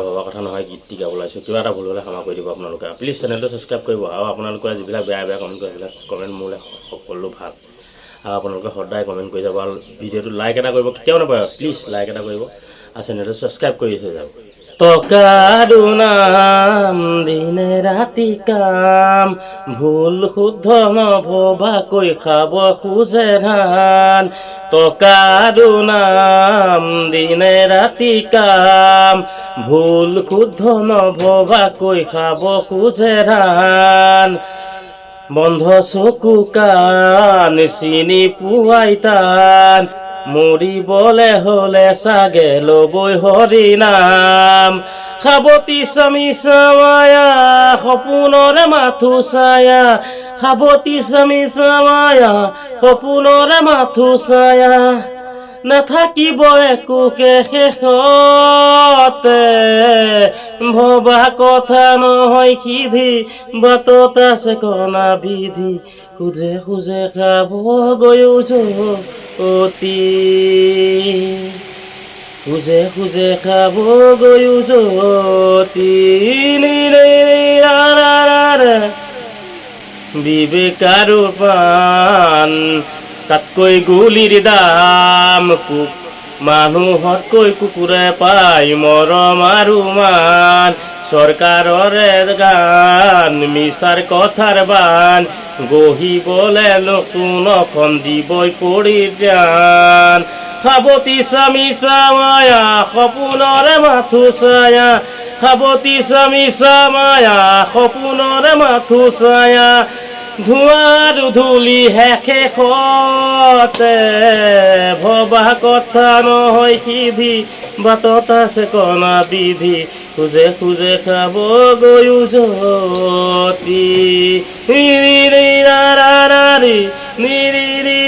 ভবা কথা নহয় গীতটি গাব ওলাইছোঁ কিবা এটা ভুল হ'লে ক্ষমা কৰি দিব আপোনালোকে প্লিজ চেনেলটো ছাবস্ক্ৰাইব কৰিব আৰু আপোনালোকে যিবিলাক বেয়া কমেণ্ট কৰে সেইবিলাক কমেণ্ট মোলৈ সকলো ভাল আৰু আপোনালোকে সদায় কমেণ্ট কৰি যাব আৰু ভিডিঅ'টো লাইক এটা কৰিব কেতিয়াও নাপায় প্লিজ লাইক এটা কৰিব আৰু চেনেলটো ছাবস্ক্ৰাইব কৰি থৈ যাব টকাৰো নাম দিনে ৰাতি কাম ভুল শুদ্ধ নভবাকৈ খাব খোজে ধান টকাৰো নাম দিনে ৰাতি কাম ভুল শুদ্ধ নভবাকৈ খাব খোজে ধান বন্ধ চকু কাণ চিনি পোৱাই টান মৰিবলে হলে চাগে ল'বই হৰি নাম সাৱতি স্বামী চামায়া সপোনৰে মাথো ছায়া সাৱতি স্বামী চামায়া সপোনৰে মাথো ছায়া নাথাকিব একো শেষতে ভবা কথা নহয় সিধি বাটত আছে কণা বিধি খুজে খুজে খাব গৈও যতি খুজে খুজে খাব গৈও যতি বিবেকাৰো পাণ তাতকৈ গুলিৰ দাম মানুহতকৈ কুকুৰে পায় মৰম আৰু মান চৰকাৰৰে গান মিছাৰ কথাৰ বান গহিবলে নতুন এখন দিবই পৰিত্ৰাণ সাৱতি স্বামী চামায়া সপোনৰে মাথো ছায়া সাৱতি স্বামী চামায়া সপোনৰে মাথো ছায়া ধোঁৱাৰো ধূলি শেষতে ভবা কথা নহয় সিধি বাটত আছে কণা বিধি খুজে খুজে খাব গৈও যতি নিৰি নিৰি